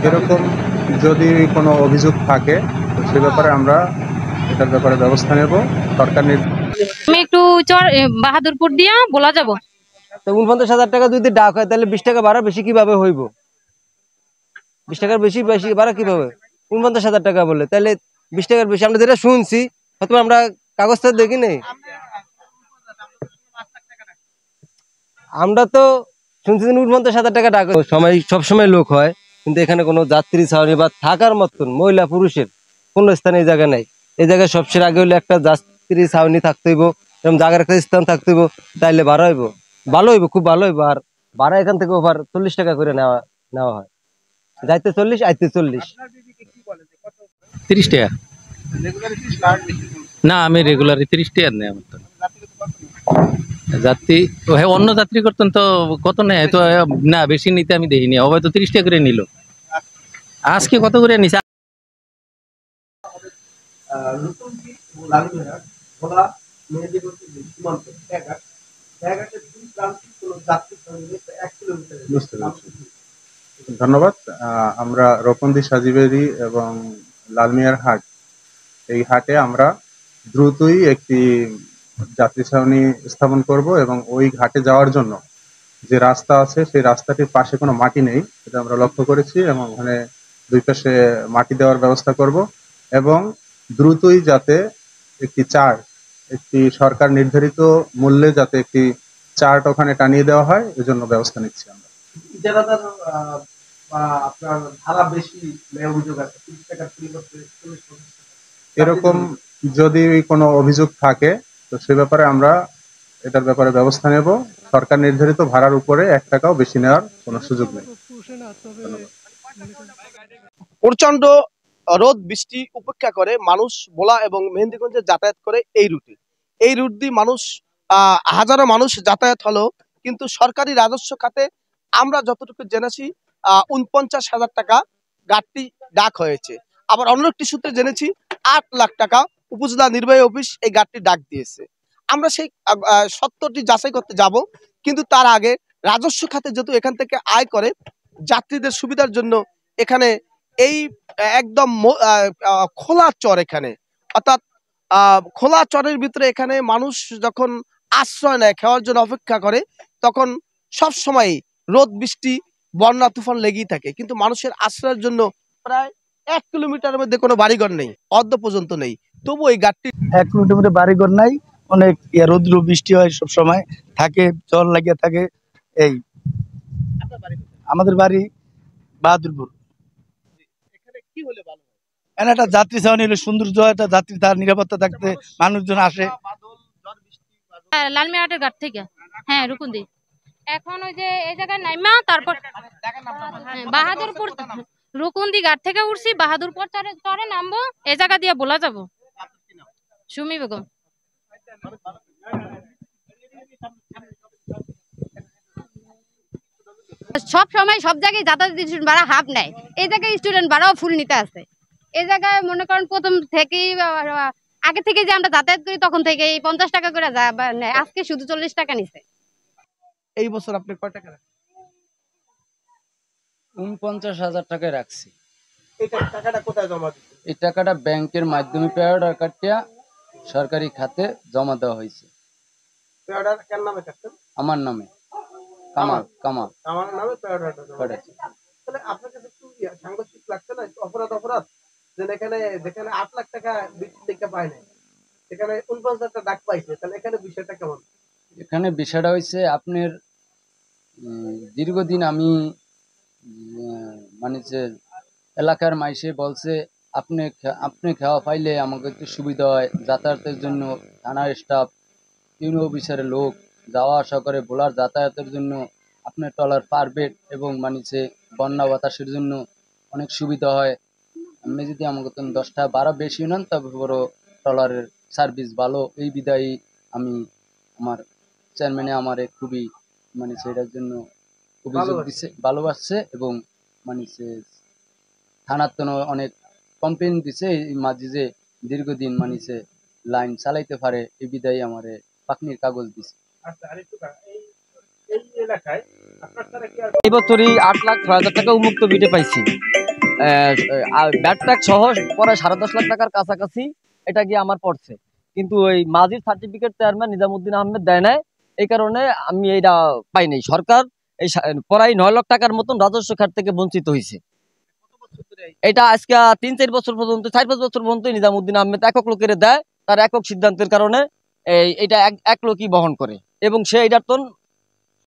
এরকম যদি কোনো অভিযোগ থাকে তো সে ব্যাপারে আমরা এটার ব্যাপারে ব্যবস্থা নেব। সরকার আমি একটু বাহাদুরপুর দিয়া বলা যাব। তো ৪৯,০০০ টাকা যদি ডাক হয় তাহলে ২০ টাকা ভাড়া বেশি কিভাবে হইব? ২০ টাকার বেশি বেশি ভাড়া কিভাবে? ৪৯,০০০ টাকা বলে তাহলে ২০ টাকার বেশি আমরা যেটা শুনছি, হয়তো আমরা কাগজটা দেখি নেই। আমরা তো শুনছি ৪৯,০০০ টাকা ডাক সময় সবসময় লোক হয়, কিন্তু এখানে কোনো যাত্রী ছাউনি বা থাকার মতন মহিলা পুরুষের কোন স্থানে এই জায়গা নাই। এই জায়গায় সবচেয়ে আগে হইলে একটা যাত্রী ছাউনি থাকতে হইব, এরকম জায়গার একটা স্থান থাকতে হইব, তাইলে ভাড়া হইব, ভালো হইব, খুব ভালো হইব। আর ভাড়া এখান থেকে ওভার ৪০ টাকা করে নেওয়া নেওয়া হয়, যাইতে ৪০ আইতে ৪০। ৩০ টাকা না, আমি রেগুলার ৩০ টাকা নেই আমার তো। যাত্রী হ্যাঁ, অন্য যাত্রী করতেন তো কত নেয় তো না, বেশি নিতে আমি দেখিনি। হয়তো ৩০ টাকা করে নিল। আজকে কত করে নিছে? ধন্যবাদ। আমরা রোকন্দি সাজিবেরি এবং লালমিয়ার হাট, এই হাটে আমরা দ্রুতই একটি যাত্রী ছাউনি স্থাপন করব এবং ওই ঘাটে যাওয়ার জন্য যে রাস্তা আছে সেই রাস্তাটির পাশে কোনো মাটি নেই, এটা আমরা লক্ষ্য করেছি এবং ওখানে দুই পাশে মাটি দেওয়ার ব্যবস্থা করব এবং দ্রুতই যাতে একটি সরকার নির্ধারিত মূল্যে যাতে একটি চার্ট ওখানে টানিয়ে দেওয়া হয়, এজন্য ব্যবস্থা নিচ্ছি আমরা। ইজারাদার বা আপনার ভাড়া বেশি নেওয়ার অভিযোগ আছে, ৩০ টাকার পরিবর্তে ৪০-৫০ টাকা। এরকম যদি কোনো অভিযোগ থাকে তো সে ব্যাপারে আমরা এটার ব্যাপারে ব্যবস্থা নেব। সরকার নির্ধারিত ভাড়ার উপরে ১ টাকাও বেশি নেওয়ার কোনো সুযোগ নেই। প্রচন্ড রোদ বৃষ্টি উপেক্ষা করে মানুষ ভোলা এবং মেহেন্দিগঞ্জে যাতায়াত করে এই রুটে। এই রুট দিয়ে মানুষ হাজারো মানুষ যাতায়াত হলো, কিন্তু সরকারি রাজস্ব খাতে আমরা যতটুকু জেনেছি ৪৯,০০০ টাকা ঘাটতি ডাক হয়েছে। আবার অন্য একটি সূত্রে জেনেছি ৮ লাখ টাকা উপজেলা নির্বাহী অফিস এই ঘাটতি ডাক দিয়েছে। আমরা সেই সত্যটি যাচাই করতে যাব, কিন্তু তার আগে রাজস্ব খাতে যেহেতু এখান থেকে আয় করে, যাত্রীদের সুবিধার জন্য এখানে এই একদম খোলা চর, এখানে অর্থাৎ খোলা চরের ভিতরে এখানে মানুষ যখন আশ্রয় নেয়, খাওয়ার জন্য অপেক্ষা করে, তখন সব সময় রোদ বৃষ্টি বন্যা তুফান লেগেই থাকে, কিন্তু মানুষের আশ্রয়ের জন্য প্রায় ১ কিলোমিটারের মধ্যে কোনো বাড়িঘর নেই, অদ্য পর্যন্ত নেই। তবু এই ঘাটটি ১ কিলোমিটার মধ্যে বাড়িঘর নাই, অনেক রৌদ্র বৃষ্টি হয়, সব সময় থাকে, জল লাগিয়ে থাকে। এই আমাদের বাড়ি বাহাদুরপুর। এখানে একটা যাত্রী ছাউনি হলে সৌন্দর্য, একটা যাত্রী তার নিরাপত্তা থাকতে মানুষজন আসে। লালমিয়াহাটের ঘাট থেকে, হ্যাঁ রুকুন্দি। এখন ওই যে এই জায়গায় নাইমা তারপর বাহাদুরপুর রুকুন্দি ঘাট থেকে উঠছি, বাহাদুরপুর চরে নামবো, এই জায়গা দিয়ে বলা যাব। সুমি বেগম। সব সময় সব জায়গায় যাতায়াত ভাড়া হাফ নেয়, এই জায়গায় স্টুডেন্ট ভাড়াও ফুল নিতে আছে। এই জায়গায় মনে করেন প্রথম থেকেই আগে থেকে যে আমরা যাতায়াত করি তখন থেকে ৫০ টাকা করে নেয়, আজকে শুধু ৪০ টাকা নিছে। এই বছর আপনি কয় টাকা রাখছেন? ৪৯,০০০ টাকায় রাখছি। এই টাকাটা কোথায় জমা দিচ্ছেন? এই টাকাটা ব্যাংকের মাধ্যমে পেয়ার কাটিয়া সরকারি খাতে জমা দেওয়া হয়েছে। পেয়ারটা কার নামে কাটছেন? আমার নামে, কামাল আমার নামে পেয়ারটা জমা দিচ্ছেন। তাহলে আপনার কাছে একটু সাংঘর্ষিক লাগছে না, একটু অপরাধ যে যেখানে ৮ লাখ টাকা বিক্রি পায় নাই, সেখানে ৪৯,০০০ টাকা ডাক পাইছে, তাহলে এখানে বিষয়টা কেমন? এখানে বিষয়টা হয়েছে আপনার দীর্ঘদিন আমি মানে যে এলাকার মাইসে বলছে আপনি খাওয়া পাইলে আমাকে একটু সুবিধা হয়, যাতায়াতের জন্য থানার স্টাফ, ইউনিয়ন অফিসারের লোক যাওয়া আসা করে, ভোলার যাতায়াতের জন্য আপনার ট্রলার পারবেট এবং মানে বন্যা বাতাসের জন্য অনেক সুবিধা হয়। আপনি যদি আমাকে ১০-১২ বেশি নেন তবে বড় ট্রলারের সার্ভিস ভালো, এই বিদায়ী আমি আমার চেয়ারম্যানে আমারে খুবই মানে সেটার জন্য অভিযোগ দিচ্ছে, ভালোবাসছে এবং মানে থানার তো অনেক কমপ্লেন দিছে এই মাঝে যে দীর্ঘদিন মানে লাইন চালাইতে পারে, এই বিদায়ী আমারে পাকনির কাগজ দিছে। এই বছরই ৮,৬০০০ টাকা উন্মুক্ত বিটে পাইছি। ব্যাট ট্যাক্স সহ পরে 10.5 লাখ টাকার কাছাকাছি এটা গিয়ে আমার পড়ছে, কিন্তু ওই মাজির সার্টিফিকেট চেয়ারম্যান নিজামুদ্দিন আহমেদ দেয় নাই, এই কারণে আমি এইটা পাই নাই। সরকার এই প্রায় 9 লাখ টাকার মতন রাজস্ব খাত থেকে বঞ্চিত হয়েছে। এটা আজকে 3-4 বছর পর্যন্ত, 4-5 বছর পর্যন্ত নিজামুদ্দিন আহমেদ একক লোকের দেয়, তার একক সিদ্ধান্তের কারণে এইটা এক লোকই বহন করে, এবং সে এটার তো